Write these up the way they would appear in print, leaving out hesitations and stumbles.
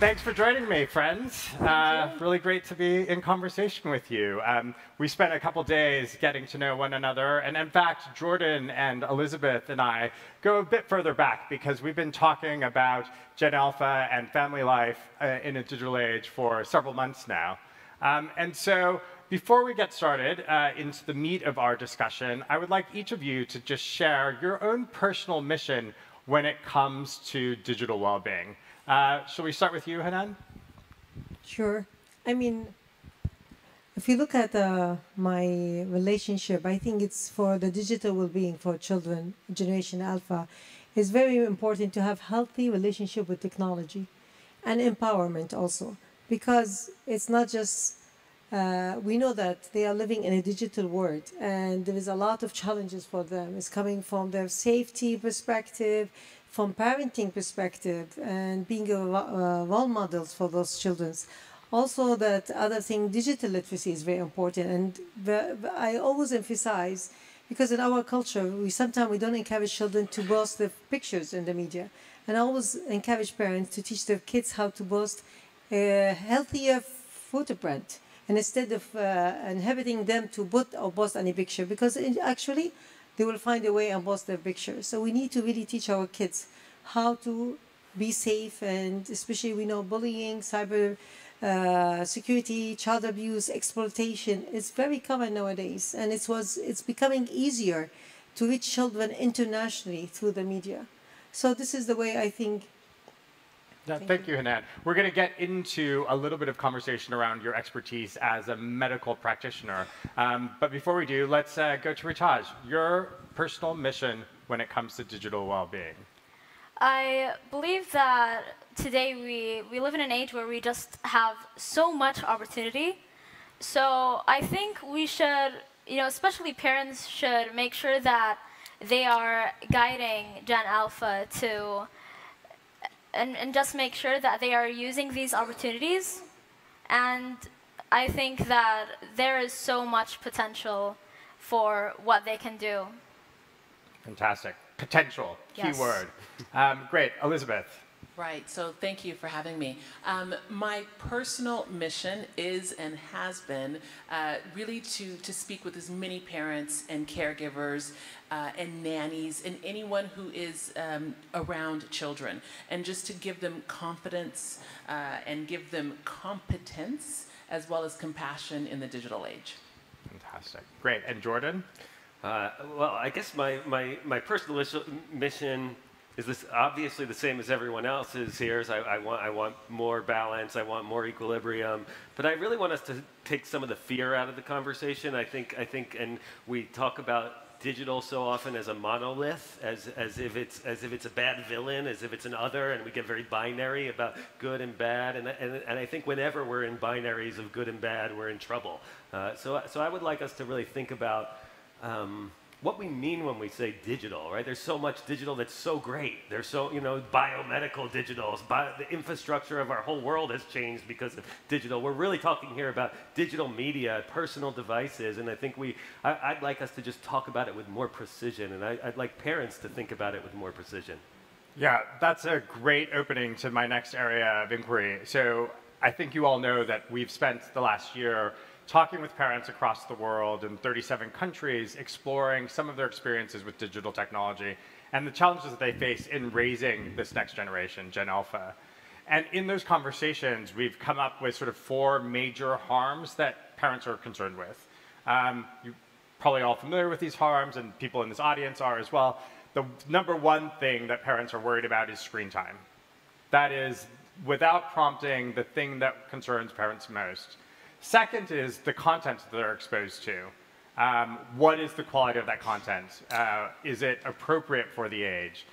Thanks for joining me, friends. Really great to be in conversation with you. We spent a couple days getting to know one another, and in fact, Jordan and Elizabeth and I go a bit further back because we've been talking about Gen Alpha and family life in a digital age for several months now. And so before we get started into the meat of our discussion, I would like each of you to just share your own personal mission when it comes to digital well-being. Shall we start with you, Hanan? Sure. I mean, if you look at my relationship, I think it's for the digital well-being for children, Generation Alpha, it's very important to have healthy relationship with technology and empowerment also, because it's not just, we know that they are living in a digital world and there is a lot of challenges for them. It's coming from their safety perspective, from parenting perspective, and being a role models for those children. Also, that other thing, digital literacy is very important. And I always emphasize, because in our culture, sometimes we don't encourage children to post their pictures in the media. And I always encourage parents to teach their kids how to post a healthier footprint, and instead of inhibiting them to put or post any picture, because actually, they will find a way and post their pictures. So we need to really teach our kids how to be safe, and especially we know bullying, cyber security, child abuse, exploitation is very common nowadays, and it's becoming easier to reach children internationally through the media. So this is the way I think. Thank you, Hanan. We're going to get into a little bit of conversation around your expertise as a medical practitioner. But before we do, let's go to Ritaj. Your personal mission when it comes to digital well-being. I believe that today we live in an age where we just have so much opportunity. So I think we should, especially parents should make sure that they are guiding Gen Alpha to and just make sure that they are using these opportunities. And I think that there is so much potential for what they can do. Fantastic. Potential, yes. Key word. Great. Elizabeth. Right, so thank you for having me. My personal mission is and has been really to speak with as many parents and caregivers and nannies and anyone who is around children, and just to give them confidence and give them competence as well as compassion in the digital age. Fantastic. Great. And Jordan? Well, I guess my personal mission is this obviously the same as everyone else's here. I want more balance, I want more equilibrium, but I really want us to take some of the fear out of the conversation. I think, and we talk about digital so often as a monolith, as if it's a bad villain, as if it's an other, and we get very binary about good and bad. And I think whenever we're in binaries of good and bad, we're in trouble. So I would like us to really think about what we mean when we say digital, right? There's so much digital that's so great. There's so, biomedical digitals. The infrastructure of our whole world has changed because of digital. We're really talking here about digital media, personal devices, and I think I'd like us to just talk about it with more precision, and I'd like parents to think about it with more precision. Yeah, that's a great opening to my next area of inquiry. So I think you all know that we've spent the last year talking with parents across the world in 37 countries, exploring some of their experiences with digital technology and the challenges that they face in raising this next generation, Gen Alpha. And in those conversations, we've come up with sort of 4 major harms that parents are concerned with. You're probably all familiar with these harms, and people in this audience are as well. The number one thing that parents are worried about is screen time. That is, without prompting, the thing that concerns parents most. Second is the content that they're exposed to. What is the quality of that content? Is it appropriate for the age?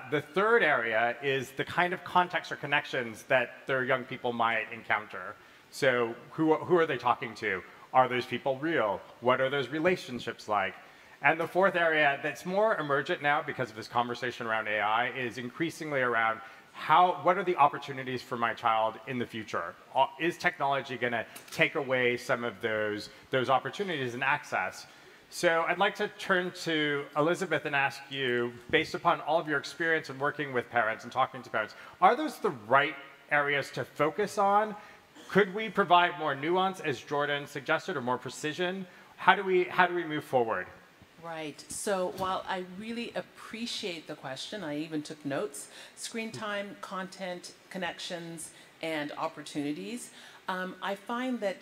The third area is the kind of context or connections that their young people might encounter. So who are they talking to? Are those people real? What are those relationships like? And the fourth area that's more emergent now because of this conversation around AI is increasingly around what are the opportunities for my child in the future? Is technology going to take away some of those opportunities and access? So I'd like to turn to Elizabeth and ask you, based upon all of your experience in working with parents and talking to parents, are those the right areas to focus on? Could we provide more nuance, as Jordan suggested, or more precision? How do we move forward? Right. So while I really appreciate the question, I even took notes, screen time, content, connections, and opportunities, I find that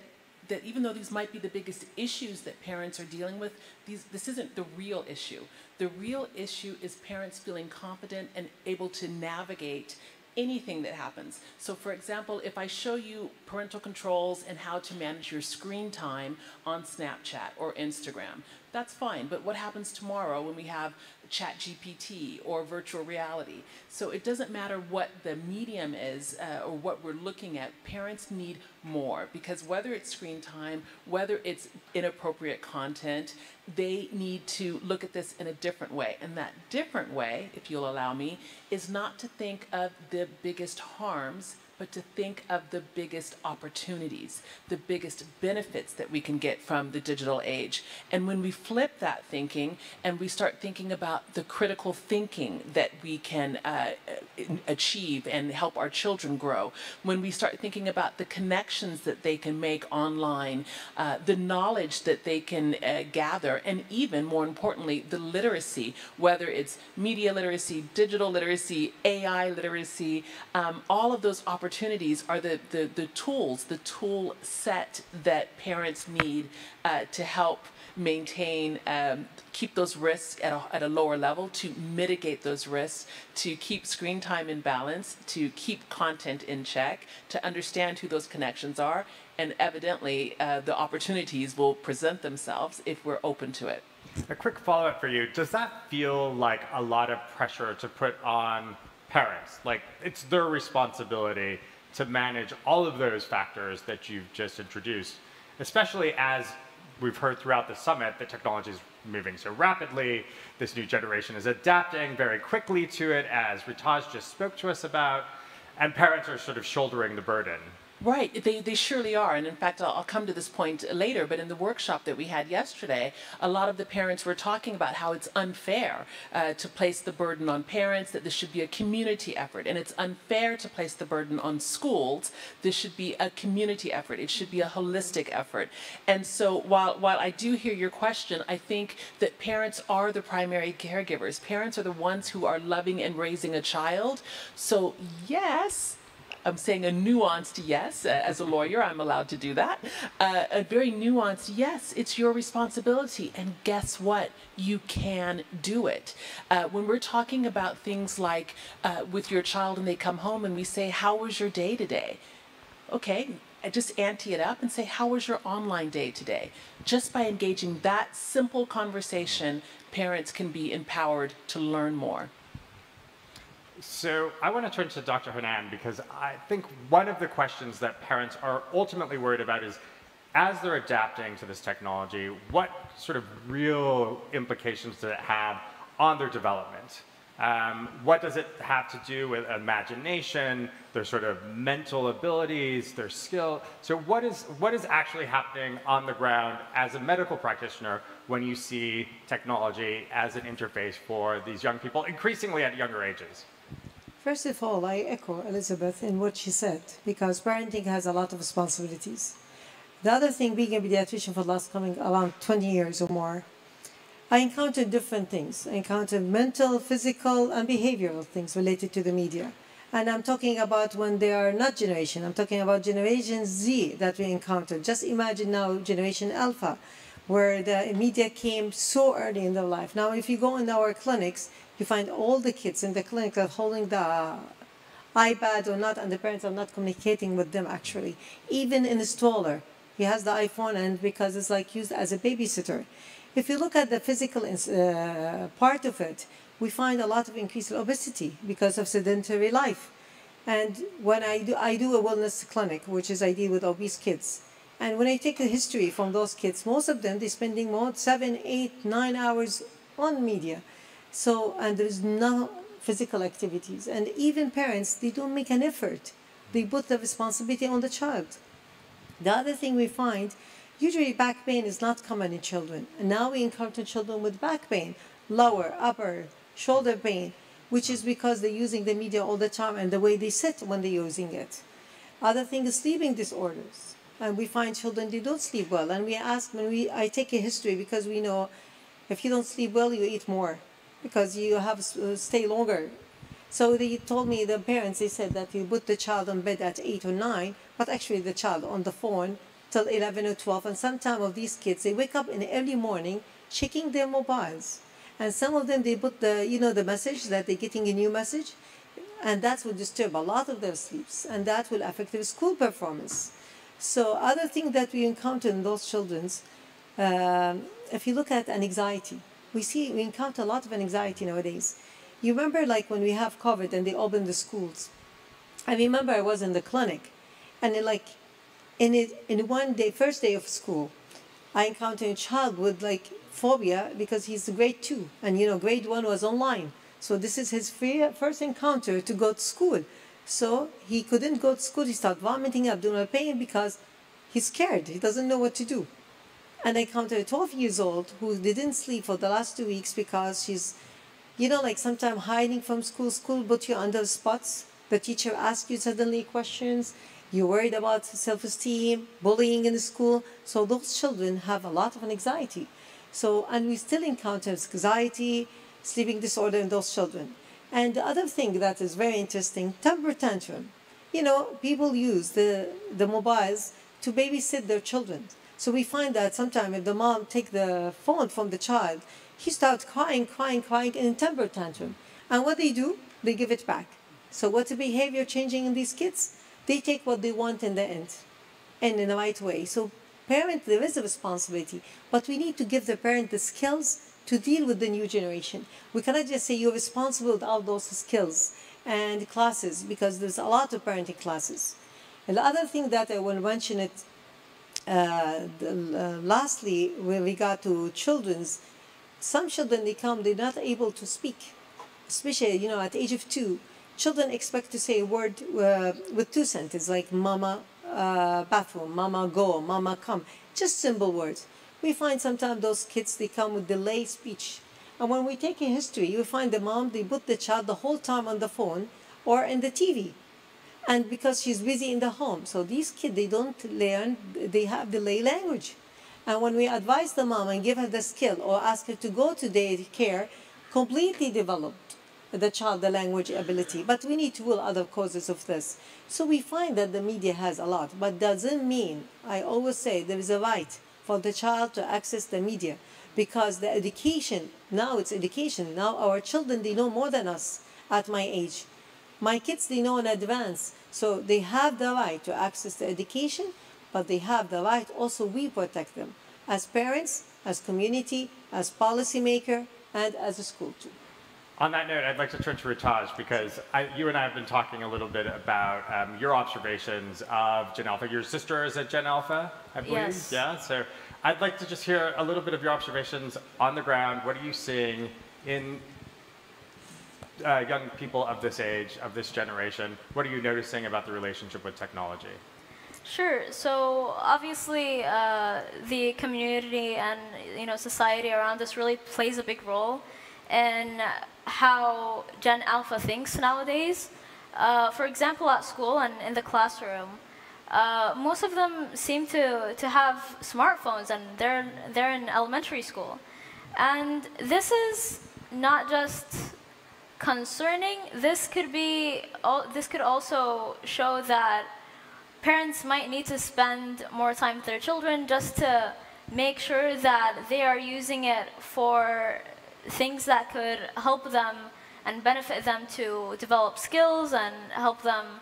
even though these might be the biggest issues that parents are dealing with, this isn't the real issue. The real issue is parents feeling confident and able to navigate anything that happens. So for example, if I show you parental controls and how to manage your screen time on Snapchat or Instagram, that's fine. But what happens tomorrow when we have ChatGPT or virtual reality? So it doesn't matter what the medium is or what we're looking at, parents need more, because whether it's screen time, whether it's inappropriate content, they need to look at this in a different way. And that different way, if you'll allow me, is not to think of the biggest harms, but to think of the biggest opportunities, the biggest benefits that we can get from the digital age. And when we flip that thinking and we start thinking about the critical thinking that we can achieve and help our children grow, when we start thinking about the connections that they can make online, the knowledge that they can gather, and even more importantly, the literacy, whether it's media literacy, digital literacy, AI literacy, all of those opportunities are the tools, the tool set that parents need to help maintain, keep those risks at a lower level, to mitigate those risks, to keep screen time in balance, to keep content in check, to understand who those connections are, and evidently the opportunities will present themselves if we're open to it. A quick follow-up for you. Does that feel like a lot of pressure to put on parents? Like, it's their responsibility to manage all of those factors that you've just introduced, especially as we've heard throughout the summit that technology is moving so rapidly. This new generation is adapting very quickly to it, as Ritaj just spoke to us about, and parents are sort of shouldering the burden. Right, they surely are. And in fact, I'll come to this point later, but in the workshop that we had yesterday, a lot of the parents were talking about how it's unfair to place the burden on parents, that this should be a community effort. And it's unfair to place the burden on schools. This should be a community effort. It should be a holistic effort. And so while I do hear your question, I think that parents are the primary caregivers. Parents are the ones who are loving and raising a child. So yes, I'm saying a nuanced yes. As a lawyer, I'm allowed to do that. A very nuanced yes, it's your responsibility. And guess what? You can do it. When we're talking about things like with your child and they come home and we say, how was your day today? Okay, just ante it up and say, how was your online day today? Just by engaging that simple conversation, parents can be empowered to learn more. So I want to turn to Dr. Hanan, because I think one of the questions that parents are ultimately worried about is, as they're adapting to this technology, what sort of real implications does it have on their development? What does it have to do with imagination, their sort of mental abilities, their skill? So what is actually happening on the ground as a medical practitioner when you see technology as an interface for these young people, increasingly at younger ages? First of all, I echo Elizabeth in what she said, because parenting has a lot of responsibilities. The other thing, being a pediatrician for the last coming around 20 years or more, I encountered different things. I encountered mental, physical, and behavioral things related to the media. And I'm talking about when they are not generation. I'm talking about Generation Z that we encountered. Just imagine now Generation Alpha, where the media came so early in their life. Now, if you go in our clinics, you find all the kids in the clinic are holding the iPad or not, and the parents are not communicating with them actually. Even in the stroller, he has the iPhone, and because it's like used as a babysitter. If you look at the physical part of it, we find a lot of increased obesity because of sedentary life. And when I do a wellness clinic, which is I deal with obese kids. And when I take the history from those kids, most of them, they're spending more 7, 8, 9 hours on media. So, and there's no physical activities. And even parents, they don't make an effort. They put the responsibility on the child. The other thing we find, usually back pain is not common in children. And now we encounter children with back pain, lower, upper, shoulder pain. which is because they're using the media all the time and the way they sit when they're using it. Other thing is sleeping disorders. And we find children, they don't sleep well. And we ask, I take a history because we know if you don't sleep well, you eat more because you have stay longer. So they told me, the parents, they said that you put the child on bed at 8 or 9, but actually the child on the phone till 11 or 12. And some of these kids, they wake up in the early morning checking their mobiles. And some of them, they put the message that they're getting a new message. And that will disturb a lot of their sleeps. And that will affect their school performance. So other thing that we encounter in those children, if you look at anxiety, we encounter a lot of anxiety nowadays. You remember like when we have COVID and they opened the schools. I remember I was in the clinic, and in one day, first day of school, I encountered a child with like phobia because he's grade 2, and grade 1 was online. So this is his first encounter to go to school. So he couldn't go to school. He started vomiting, abdominal pain because he's scared. He doesn't know what to do. And I encountered a 12 years old who didn't sleep for the last 2 weeks because she's, like sometimes hiding from school. School put you under spots. The teacher asks you suddenly questions. You're worried about self-esteem, bullying in the school. So those children have a lot of anxiety. And we still encounter anxiety, sleeping disorder in those children. And the other thing that is very interesting, temper tantrum. People use the mobiles to babysit their children. So we find that sometimes if the mom take the phone from the child, he starts crying in temper tantrum. And what they do, they give it back. So what's the behavior changing in these kids? They take what they want in the end, and in the right way. So parent, there is a responsibility, but we need to give the parent the skills to deal with the new generation. We cannot just say you're responsible without those skills and classes, because there's a lot of parenting classes. And the other thing that I will mention it, lastly, with regard to children's, some children, they're not able to speak, especially, at the age of 2. Children expect to say a word with 2 sentences, like mama, bathroom, mama, go, mama, come, just simple words. We find sometimes those kids, they come with delayed speech. And when we take a history, you find the mom, they put the child the whole time on the phone or in the TV. And because she's busy in the home. So these kids, they don't learn, they have delayed language. And when we advise the mom and give her the skill or ask her to go to daycare, completely developed the child, the language ability. But we need to rule other causes of this. So we find that the media has a lot, but doesn't mean, I always say, there is a right for the child to access the media, because the education, now it's education. Now our children, they know more than us at my age. My kids, they know in advance. So they have the right to access the education, but they have the right also we protect them as parents, as community, as policymaker, and as a school too. On that note, I'd like to turn to Ritaj, because you and I have been talking a little bit about your observations of Gen Alpha. Your sister is at Gen Alpha, I believe? Yes. Yeah, so I'd like to just hear a little bit of your observations on the ground. What are you seeing in young people of this age, of this generation? What are you noticing about the relationship with technology? Sure. So obviously, the community and society around us really plays a big role in how Gen Alpha thinks nowadays. For example, at school and in the classroom, most of them seem to have smartphones, and they're in elementary school. And this is not just concerning. This could also show that parents might need to spend more time with their children just to make sure that they are using it for things that could help them and benefit them to develop skills and help them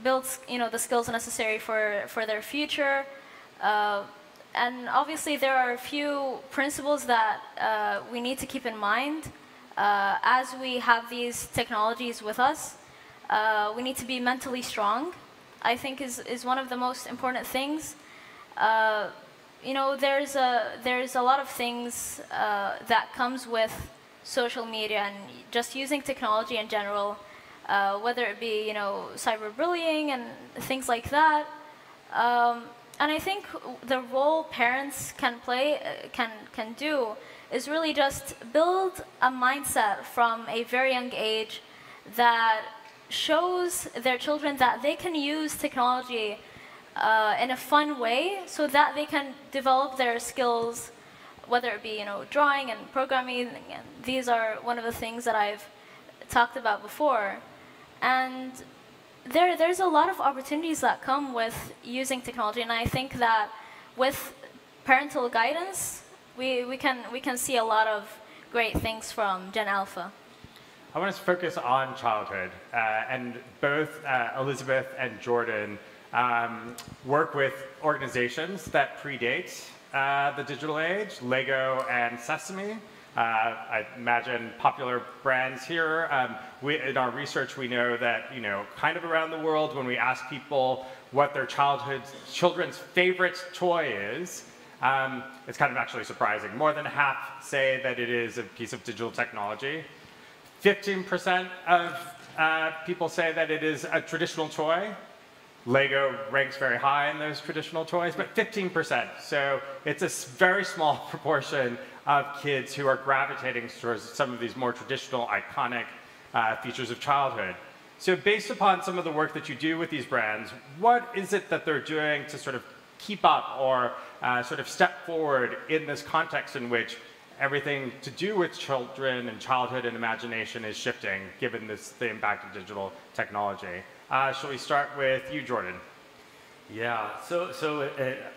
build the skills necessary for their future. And obviously there are a few principles that we need to keep in mind as we have these technologies with us. We need to be mentally strong, I think is one of the most important things. There's a lot of things that comes with social media and just using technology in general, whether it be cyberbullying and things like that. And I think the role parents can play can do is really just build a mindset from a very young age that shows their children that they can use technology in a fun way so that they can develop their skills, whether it be drawing and programming. And these are one of the things that I've talked about before. And there's a lot of opportunities that come with using technology, and I think that with parental guidance, we can see a lot of great things from Gen Alpha. I want us to focus on childhood, and both Elizabeth and Jordan work with organizations that predate the digital age, Lego and Sesame. I imagine popular brands here. In our research, we know that kind of around the world, when we ask people what their children's favorite toy is, it's kind of actually surprising. More than half say that it is a piece of digital technology. 15% of people say that it is a traditional toy. Lego ranks very high in those traditional toys, but 15%. So it's a very small proportion of kids who are gravitating towards some of these more traditional, iconic features of childhood. So based upon some of the work that you do with these brands, what is it that they're doing to sort of keep up or sort of step forward in this context in which everything to do with children and childhood and imagination is shifting, given the impact of digital technology? Shall we start with you, Jordan? Yeah,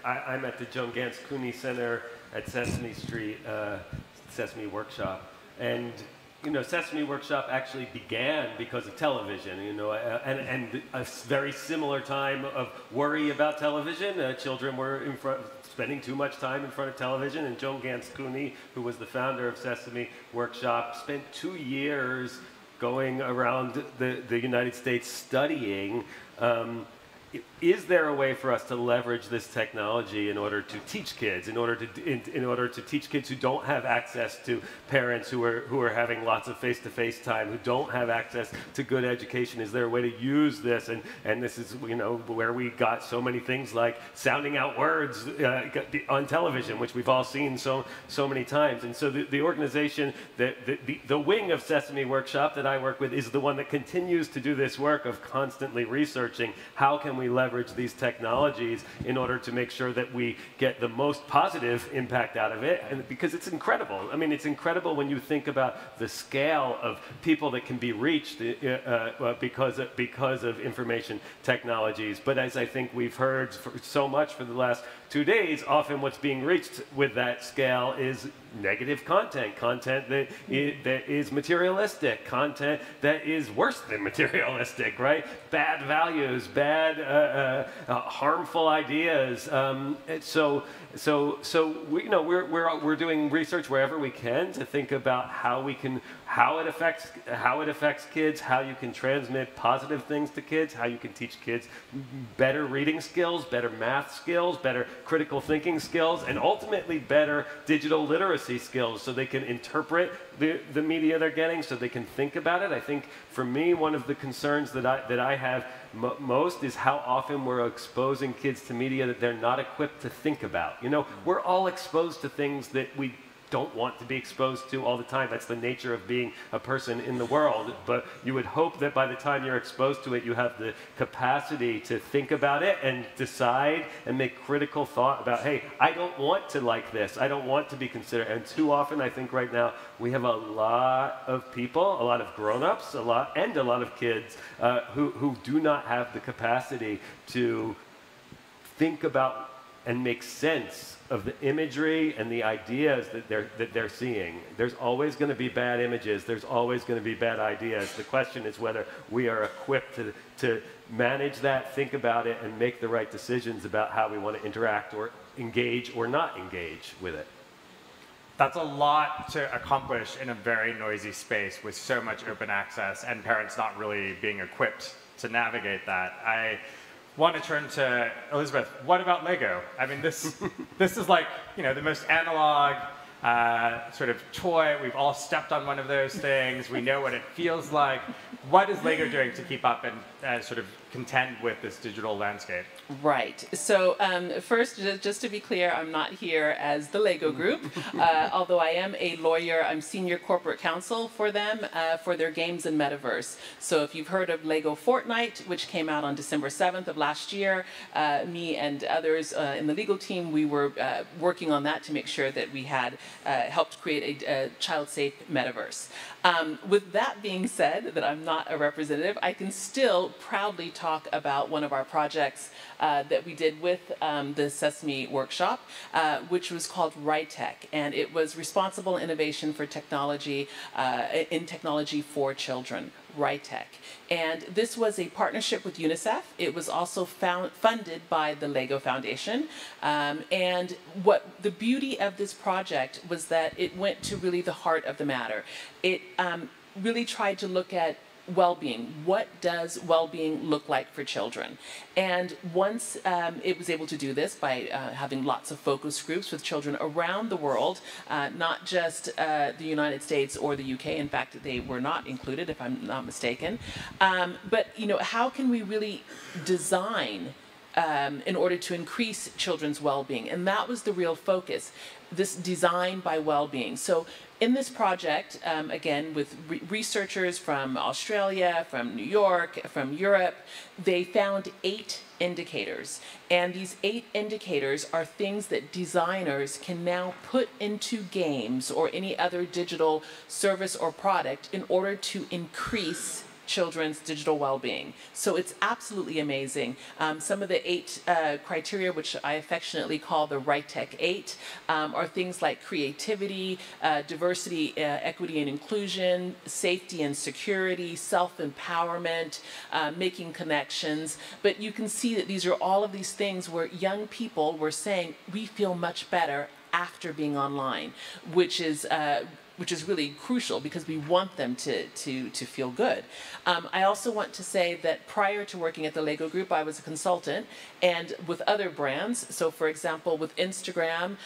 I'm at the Joan Gans Cooney Center at Sesame Street, Sesame Workshop. And, Sesame Workshop actually began because of television, and a very similar time of worry about television. Children were spending too much time in front of television, and Joan Gans Cooney, who was the founder of Sesame Workshop, spent 2 years going around the United States studying, is there a way for us to leverage this technology in order to teach kids, in order to teach kids who don't have access to parents who are having lots of face-to-face time, who don't have access to good education? Is there a way to use this? And this is where we got so many things like sounding out words on television, which we've all seen so many times. And so the organization, the wing of Sesame Workshop that I work with, is the one that continues to do this work of constantly researching how can we leverage these technologies in order to make sure that we get the most positive impact out of it. And because it's incredible. I mean, it's incredible when you think about the scale of people that can be reached because of information technologies. But as I think we've heard so much for the last 2 days, often what's being reached with that scale is negative content that is materialistic, content that is worse than materialistic, right? Bad values, bad harmful ideas. So we're doing research wherever we can to think about how it affects kids, how you can transmit positive things to kids, how you can teach kids better reading skills, better math skills, better critical thinking skills, and ultimately better digital literacy skills so they can interpret the media they're getting, so they can think about it. I think for me, one of the concerns that I have most is how often we're exposing kids to media that they're not equipped to think about. We're all exposed to things that we don't want to be exposed to all the time. That's the nature of being a person in the world. But you would hope that by the time you're exposed to it, you have the capacity to think about it and decide and make critical thought about, hey, I don't want to like this. I don't want to be considered. And too often, I think right now, we have a lot of people, a lot of grown-ups, a lot of kids who do not have the capacity to think about and make sense of the imagery and the ideas that they're seeing. There's always going to be bad images. There's always going to be bad ideas. The question is whether we are equipped to manage that, think about it, and make the right decisions about how we want to interact or engage or not engage with it. That's a lot to accomplish in a very noisy space with so much open access and parents not really being equipped to navigate that. I want to turn to Elizabeth. What about Lego? I mean, this is like, the most analog sort of toy. We've all stepped on one of those things. We know what it feels like. What is Lego doing to keep up? And sort of contend with this digital landscape? Right. So first, just to be clear, I'm not here as the Lego Group, although I am a lawyer. I'm senior corporate counsel for them for their games and metaverse. So if you've heard of Lego Fortnite, which came out on December 7th of last year, me and others in the legal team, we were working on that to make sure that we had helped create a child-safe metaverse. With that being said, that I'm not a representative, I can still proudly talk about one of our projects that we did with the Sesame Workshop, which was called Ritech, and it was responsible innovation for technology in technology for children. Ritech. And this was a partnership with UNICEF. It was also funded by the Lego Foundation. And what the beauty of this project was that it went to really the heart of the matter. It really tried to look at well-being. What does well-being look like for children? And once it was able to do this by having lots of focus groups with children around the world, not just the United States or the UK. In fact, they were not included, if I'm not mistaken. But how can we really design in order to increase children's well-being? And that was the real focus, this design by well-being. So in this project, again, with researchers from Australia, from New York, from Europe, they found 8 indicators. And these 8 indicators are things that designers can now put into games or any other digital service or product in order to increase children's digital well-being. So it's absolutely amazing. Some of the 8 criteria, which I affectionately call the Ritech 8, are things like creativity, diversity, equity and inclusion, safety and security, self-empowerment, making connections. But you can see that these are all of these things where young people were saying, we feel much better after being online, which is really crucial because we want them to feel good. I also want to say that prior to working at the Lego Group, I was a consultant and with other brands. So for example, with Instagram,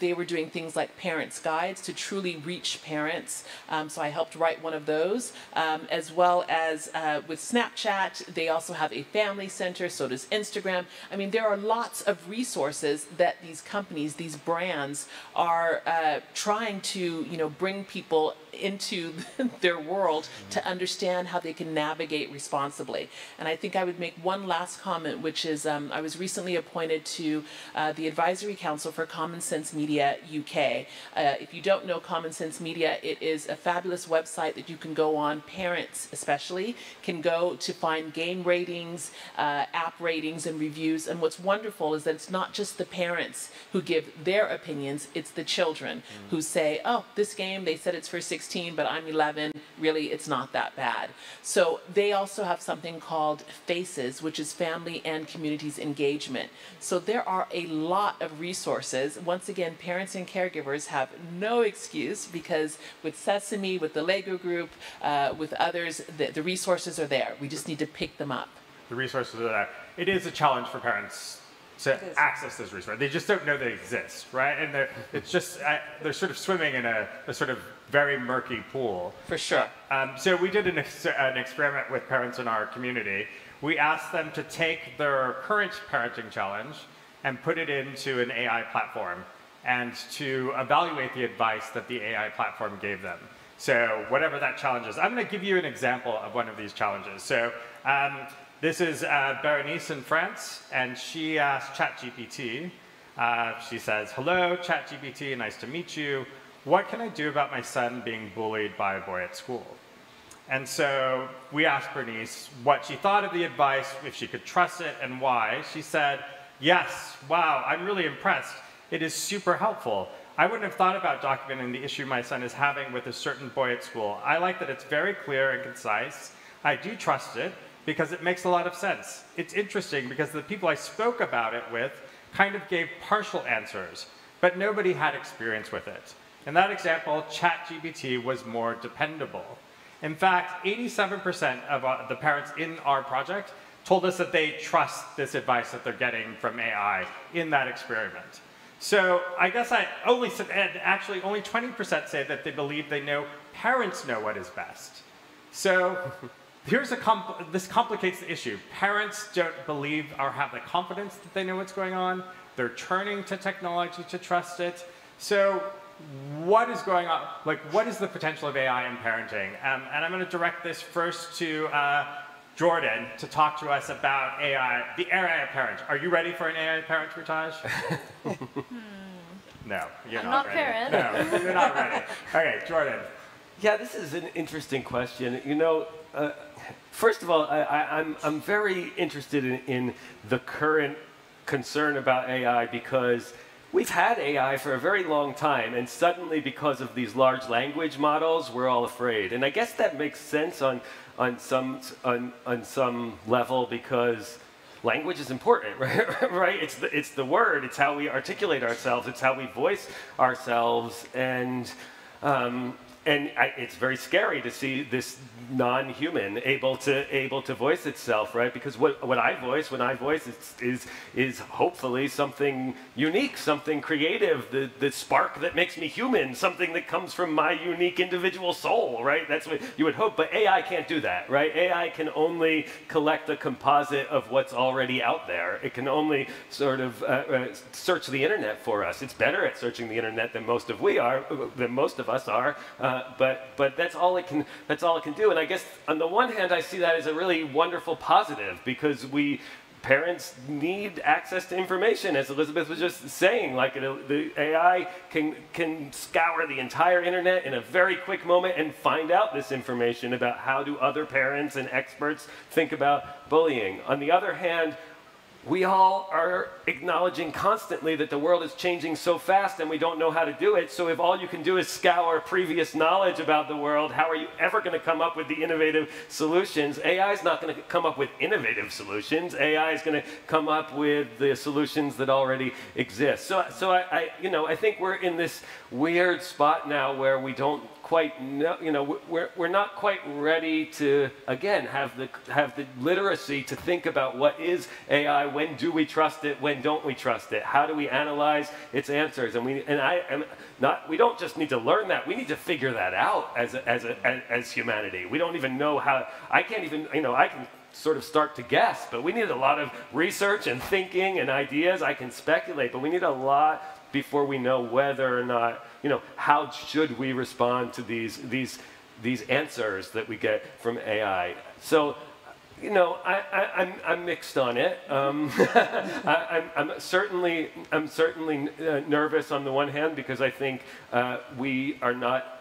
they were doing things like parents' guides to truly reach parents. So I helped write one of those, as well as with Snapchat, they also have a family center, so does Instagram. I mean, there are lots of resources that these companies, these brands are trying to, bring people into their world to understand how they can navigate responsibly. And I think I would make one last comment, which is I was recently appointed to the Advisory Council for Common Sense Media UK. If you don't know Common Sense Media, it is a fabulous website that you can go on, parents especially, can go to find game ratings, app ratings and reviews. And what's wonderful is that it's not just the parents who give their opinions, it's the children who say, oh, this game, they said it's for 16, but I'm 11. Really, it's not that bad. So they also have something called FACES, which is Family and Communities Engagement. So there are a lot of resources. Once again, parents and caregivers have no excuse because with Sesame, with the Lego Group, with others, the resources are there. We just need to pick them up. The resources are there. It is a challenge for parents to access those resources. They just don't know they exist, right? And they're sort of swimming in a sort of very murky pool. For sure. So we did an experiment with parents in our community. We asked them to take their current parenting challenge and put it into an AI platform and to evaluate the advice that the AI platform gave them. So whatever that challenge is. I'm going to give you an example of one of these challenges. So this is Berenice in France, and she asked ChatGPT. She says, hello, ChatGPT, nice to meet you. What can I do about my son being bullied by a boy at school? And so we asked Berenice what she thought of the advice, if she could trust it, and why. She said, yes, wow, I'm really impressed. It is super helpful. I wouldn't have thought about documenting the issue my son is having with a certain boy at school. I like that it's very clear and concise. I do trust it because it makes a lot of sense. It's interesting because the people I spoke about it with kind of gave partial answers, but nobody had experience with it. In that example, ChatGPT was more dependable. In fact, 87% of the parents in our project told us that they trust this advice that they're getting from AI in that experiment. So I guess only 20% say that they believe they know parents know what is best. So this complicates the issue. Parents don't believe or have the confidence that they know what's going on. They're turning to technology to trust it. So what is going on? Like, what is the potential of AI in parenting? And I'm going to direct this first to Jordan to talk to us about AI, the AI parent. Are you ready for an AI parent, Ritaj? No, you're I'm not not ready. parent. No, you're not ready. Okay, Jordan. Yeah, this is an interesting question. You know, first of all, I'm very interested in the current concern about AI because we've had AI for a very long time, and suddenly because of these large language models, we're all afraid. And I guess that makes sense on some level because language is important, right? Right? It's the word. It's how we articulate ourselves. It's how we voice ourselves, and it's very scary to see this non-human able to voice itself, right? Because what I voice when I voice is hopefully something unique, something creative, the spark that makes me human, something that comes from my unique individual soul, right? That's what you would hope. But AI can't do that, right? AI can only collect a composite of what's already out there. It can only sort of search the internet for us. It's better at searching the internet than most of us are. But that's all it can do. And I guess on the one hand, I see that as a really wonderful positive because parents need access to information, as Elizabeth was just saying. Like the AI can scour the entire internet in a very quick moment and find out this information about how do other parents and experts think about bullying. On the other hand, we all are acknowledging constantly that the world is changing so fast and we don't know how to do it. So if all you can do is scour previous knowledge about the world, how are you ever going to come up with the innovative solutions? AI is not going to come up with innovative solutions. AI is going to come up with the solutions that already exist. So I think we're in this weird spot now where we don't quite know, we're not quite ready to, again, have the literacy to think about what is AI, when do we trust it, when don't we trust it, how do we analyze its answers, and we don't just need to learn that, we need to figure that out as humanity. We don't even know how. I can't even, I can sort of start to guess, but we need a lot of research and thinking and ideas. I can speculate, but we need a lot before we know whether or not, how should we respond to these answers that we get from AI. So, I'm mixed on it. I'm certainly nervous on the one hand because I think we are not.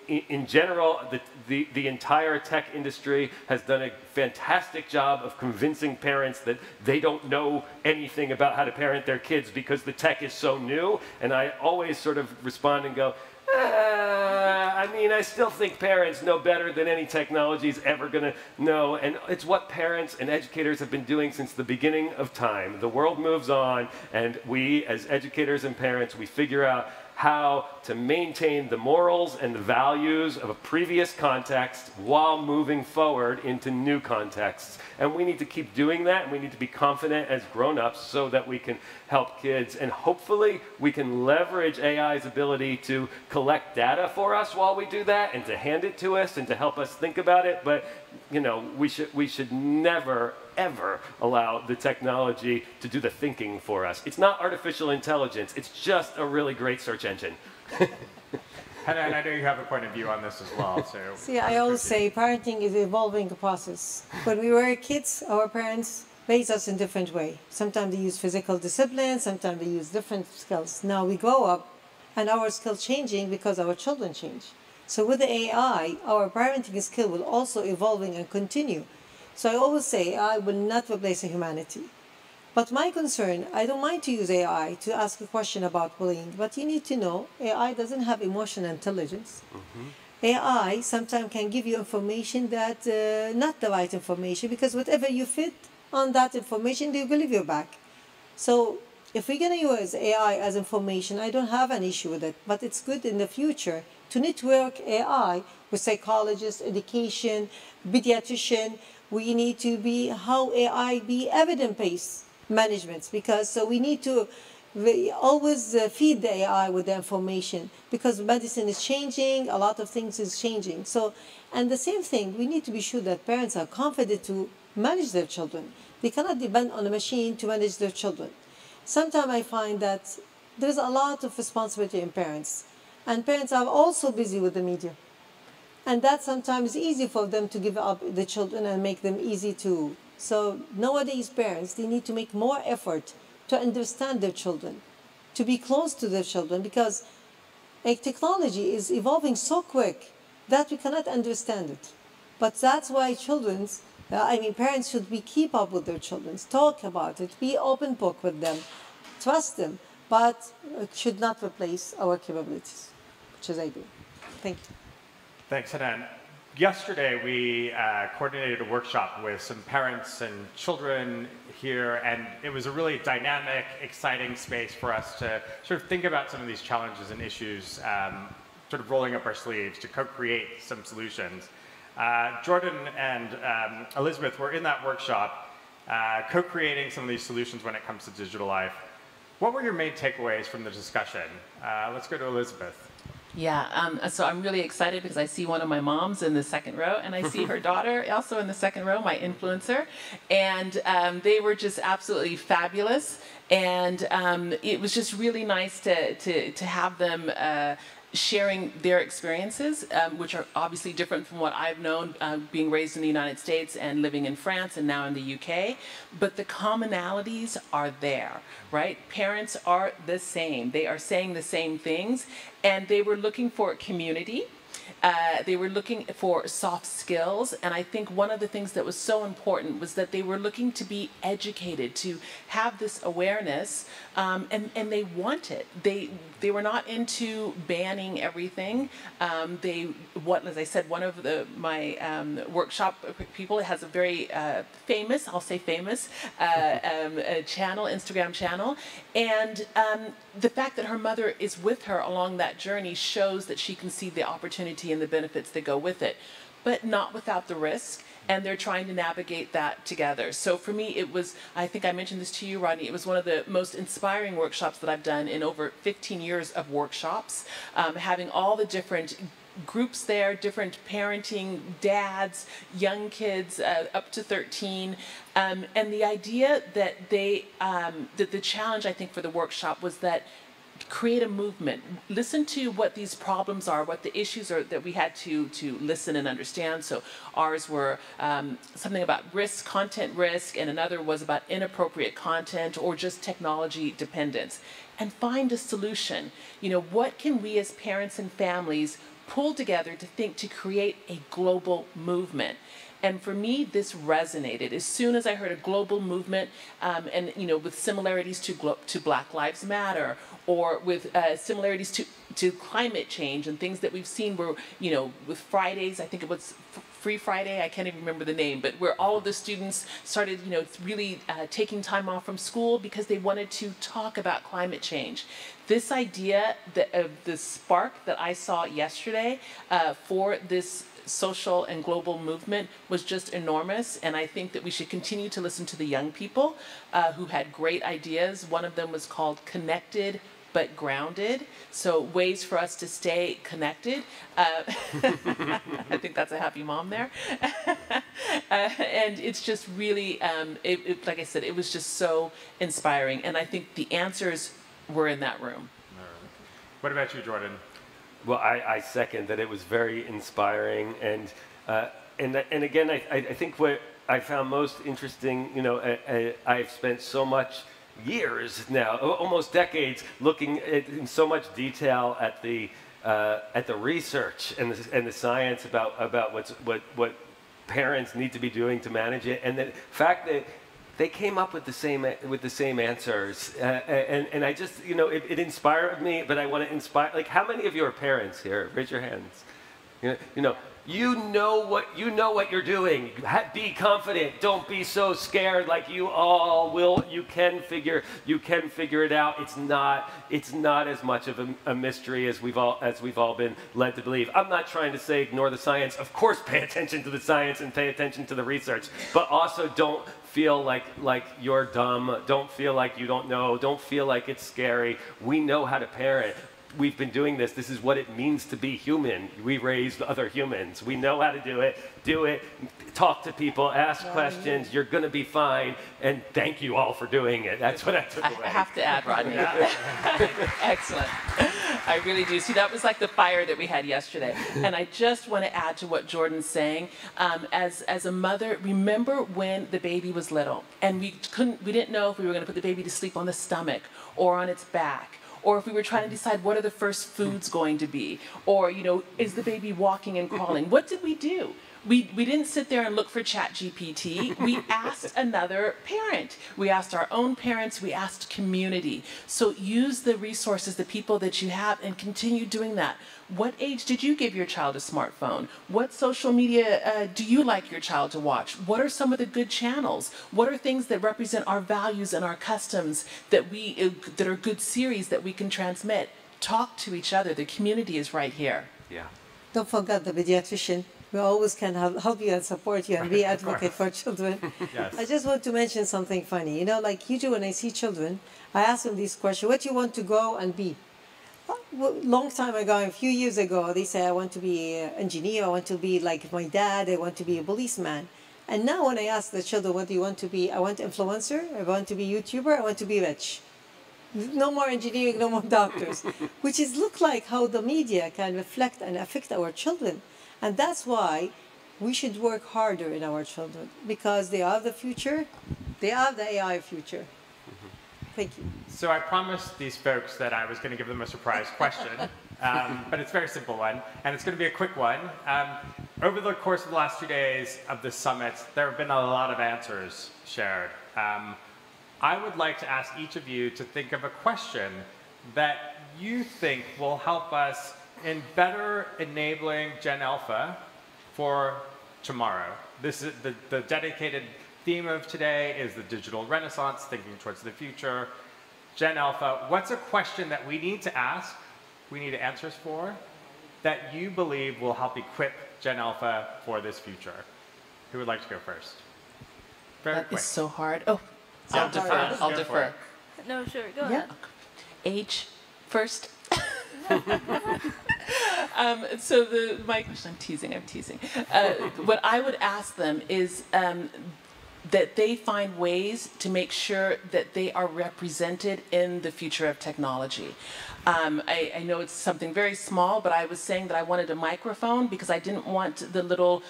In general, the entire tech industry has done a fantastic job of convincing parents that they don't know anything about how to parent their kids because the tech is so new. And I always sort of respond and go, I still think parents know better than any technology is ever going to know. And it's what parents and educators have been doing since the beginning of time. The world moves on, and we, as educators and parents, we figure out how to maintain the morals and the values of a previous context while moving forward into new contexts. And we need to keep doing that, and we need to be confident as grown-ups so that we can help kids. And hopefully we can leverage AI's ability to collect data for us while we do that and to hand it to us and to help us think about it. But we should never, ever allow the technology to do the thinking for us. It's not artificial intelligence. It's just a really great search engine. And I know you have a point of view on this as well. So See, I always say parenting is an evolving process. When we were kids, our parents raised us in different way. Sometimes they use physical discipline, sometimes they use different skills. Now we grow up and our skills changing because our children change. So with the AI, our parenting skill will also evolving and continue. So I always say AI will not replace humanity. But my concern, I don't mind to use AI to ask a question about bullying, but you need to know AI doesn't have emotional intelligence. Mm-hmm. AI sometimes can give you information that not the right information, because whatever you fit on that information, they will give you back. So if we're going to use AI as information, I don't have an issue with it, but it's good in the future to network AI with psychologists, education, pediatrician. We need to be how AI be evidence-based management, because so we need to We always feed the AI with the information because medicine is changing, a lot of things is changing. So, and the same thing, we need to be sure that parents are confident to manage their children. They cannot depend on a machine to manage their children. Sometimes I find that there's a lot of responsibility in parents, and parents are also busy with the media. And that sometimes easy for them to give up the children and make them easy to. So nowadays parents, they need to make more effort to understand their children, to be close to their children, because technology is evolving so quick that we cannot understand it. But that's why parents should keep up with their children, talk about it, be open book with them, trust them, but it should not replace our capabilities, which is I do. Thank you. Thanks, Hanan. Yesterday, we coordinated a workshop with some parents and children here, and it was a really dynamic, exciting space for us to sort of think about some of these challenges and issues, sort of rolling up our sleeves to co-create some solutions. Jordan and Elizabeth were in that workshop, co-creating some of these solutions when it comes to digital life. What were your main takeaways from the discussion? Let's go to Elizabeth. Yeah, so I'm really excited because I see one of my moms in the second row, and I see her daughter also in the second row, my influencer, and they were just absolutely fabulous, and it was just really nice to have them sharing their experiences, which are obviously different from what I've known being raised in the United States and living in France and now in the UK, but the commonalities are there, right? Parents are the same. They are saying the same things, and they were looking for community. They were looking for soft skills, and I think one of the things that was so important was that they were looking to be educated, to have this awareness, and they want it. They were not into banning everything. As I said, one of my workshop people has a very famous, I'll say famous, channel, Instagram channel, and the fact that her mother is with her along that journey shows that she can see the opportunity and the benefits that go with it, but not without the risk. And they're trying to navigate that together. So for me, it was, I think I mentioned this to you, Rodney, it was one of the most inspiring workshops that I've done in over 15 years of workshops, having all the different groups there, different parenting, dads, young kids up to 13, and the idea that that the challenge I think for the workshop was that create a movement, listen to what these problems are, what the issues are that we had to listen and understand. So ours were something about risk, content risk, and another was about inappropriate content or just technology dependence. And find a solution. You know, what can we as parents and families pull together to think to create a global movement? And for me, this resonated. As soon as I heard a global movement, and with similarities to Black Lives Matter, or with similarities to climate change and things that we've seen, where with Fridays, I think it was Free Friday, I can't even remember the name, but where all of the students started, really taking time off from school because they wanted to talk about climate change. This idea of the spark that I saw yesterday for this social and global movement was just enormous, and I think that we should continue to listen to the young people who had great ideas. One of them was called Connected but Grounded, so ways for us to stay connected. I think that's a happy mom there. And it's just really, like I said, it was just so inspiring, and I think the answers were in that room. What about you, Jordan? Well, I second that it was very inspiring, and again, I think what I found most interesting, I've spent so much years now, almost decades, looking in so much detail at the research and the science about what parents need to be doing to manage it, and the fact that they came up with the same answers, and I just it inspired me. But I want to inspire. Like, how many of you are parents here? Raise your hands. You know what you're doing. Be confident. Don't be so scared. Like you all will. You can figure it out. It's not as much of a mystery as we've all been led to believe. I'm not trying to say ignore the science. Of course, pay attention to the science and pay attention to the research. But also don't feel like you're dumb. Don't feel like you don't know. Don't feel like it's scary. We know how to parent. We've been doing this. This is what it means to be human. We raised other humans. We know how to do it. Do it. Talk to people. Ask questions. You're going to be fine. And thank you all for doing it. That's what I took away. I have to add, Rodney. Excellent. I really do. See, that was like the fire that we had yesterday. And I just want to add to what Jordan's saying. As a mother, remember when the baby was little and we didn't know if we were going to put the baby to sleep on the stomach or on its back, or if we were trying to decide what are the first foods going to be, or, is the baby walking and crawling? What did we do? We didn't sit there and look for ChatGPT. We asked another parent. We asked our own parents. We asked community. So use the resources, the people that you have, and continue doing that. What age did you give your child a smartphone? What social media do you like your child to watch? What are some of the good channels? What are things that represent our values and our customs that are good series that we can transmit? Talk to each other. The community is right here. Yeah. Don't forget the pediatrician. We always can help you and support you and be advocate for children. Yes. I just want to mention something funny. Like usually when I see children, I ask them this question: what do you want to grow and be? Long time ago, a few years ago, they say, I want to be an engineer, I want to be like my dad, I want to be a policeman. And now when I ask the children, what do you want to be? I want influencer, I want to be YouTuber, I want to be rich. No more engineering, no more doctors. Which is look like how the media can reflect and affect our children. And that's why we should work harder in our children, because they are the future, they are the AI future. Thank you. So I promised these folks that I was going to give them a surprise question, but it's a very simple one, and it's going to be a quick one. Over the course of the last 2 days of the summit, there have been a lot of answers shared. I would like to ask each of you to think of a question that you think will help us in better enabling Gen Alpha for tomorrow. This is the dedicated theme of today is the digital renaissance, thinking towards the future. Gen Alpha, what's a question that we need to ask, we need answers for, that you believe will help equip Gen Alpha for this future? Who would like to go first? Very That quick. is so hard. Oh, I'll defer. I'll defer. No, sure, go ahead. Age first. My question, I'm teasing. What I would ask them is that they find ways to make sure that they are represented in the future of technology. I know it's something very small, but I was saying that I wanted a microphone because I didn't want the little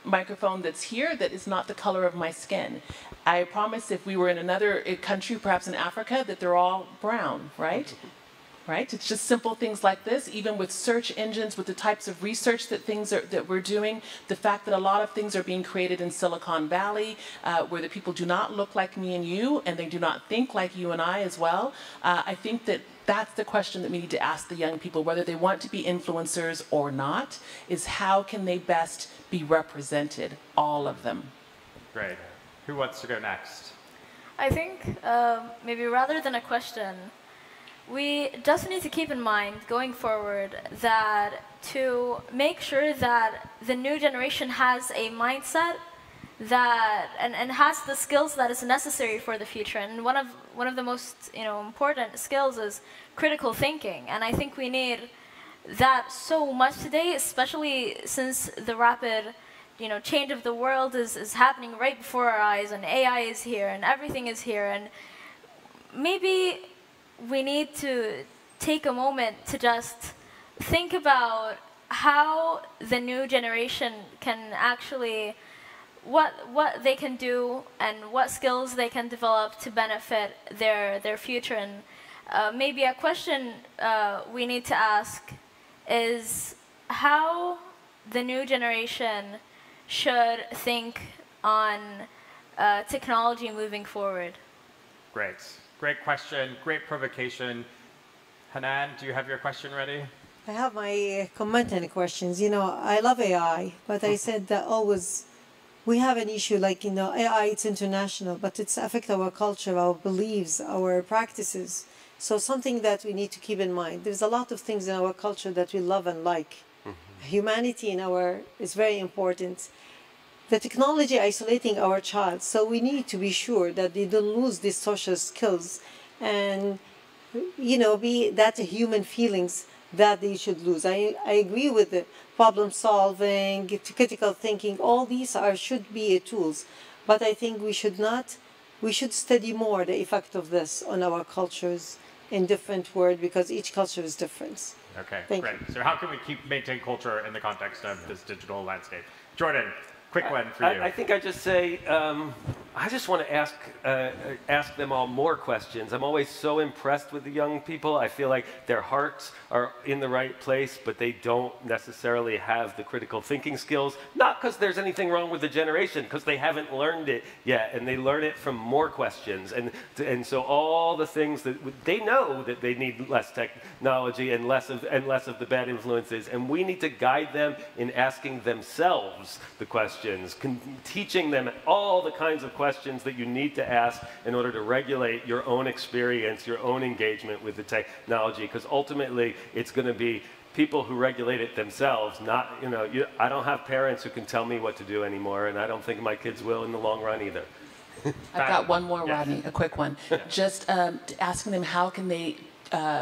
microphone that's here that is not the color of my skin. I promise if we were in another country, perhaps in Africa, that they're all brown, right? Right? It's just simple things like this, even with search engines, with the types of research that we're doing, the fact that a lot of things are being created in Silicon Valley, where the people do not look like me and you, and they do not think like you and I as well. I think that that's the question that we need to ask the young people, whether they want to be influencers or not, is how can they best be represented, all of them. Great. Who wants to go next? I think maybe rather than a question, we just need to keep in mind going forward that to make sure that the new generation has a mindset that and has the skills that is necessary for the future. And one of the most important skills is critical thinking. And I think we need that so much today, especially since the rapid change of the world is happening right before our eyes, and AI is here and everything is here. And maybe we need to take a moment to just think about how the new generation can actually, what they can do and what skills they can develop to benefit their future. And maybe a question we need to ask is how the new generation should think on technology moving forward. Great. Great question. Great provocation. Hanan, do you have your question ready? I have my comment and questions. I love AI, but I said that always we have an issue like, AI, it's international, but it's affect our culture, our beliefs, our practices. So something that we need to keep in mind. There's a lot of things in our culture that we love and like. Humanity is very important. The technology isolating our child, so we need to be sure that they don't lose these social skills and, be that human feelings that they should lose. I agree with the problem solving, critical thinking, all these should be tools. But I think we should study more the effect of this on our cultures in different world, because each culture is different. Okay, Thank great. you. So how can we maintain culture in the context of this digital landscape? Jordan, quick one for you. I think I just say, I just want to ask them all more questions. I'm always so impressed with the young people. I feel like their hearts are in the right place, but they don't necessarily have the critical thinking skills. Not because there's anything wrong with the generation, because they haven't learned it yet, and they learn it from more questions. And so all the things that they know that they need less technology and less of the bad influences, and we need to guide them in asking themselves the questions, teaching them all the kinds of questions that you need to ask in order to regulate your own experience, your own engagement with the technology, because ultimately it's going to be people who regulate it themselves, not, I don't have parents who can tell me what to do anymore, and I don't think my kids will in the long run either. I've got one more, Rodney, a quick one. Just asking them how can they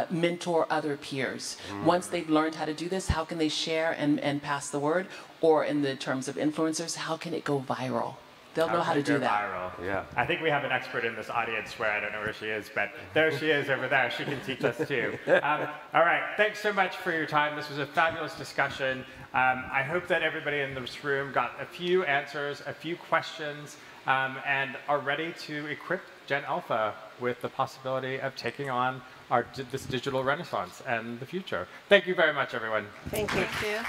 mentor other peers. Once they've learned how to do this, how can they share and pass the word? Or in the terms of influencers, how can it go viral? They'll know how to do that. Viral. Yeah. I think we have an expert in this audience where I don't know where she is, but there she is over there. She can teach us too. All right. Thanks so much for your time. This was a fabulous discussion. I hope that everybody in this room got a few answers, a few questions, and are ready to equip Gen Alpha with the possibility of taking on this digital renaissance and the future. Thank you very much, everyone. Thank you. Thank you.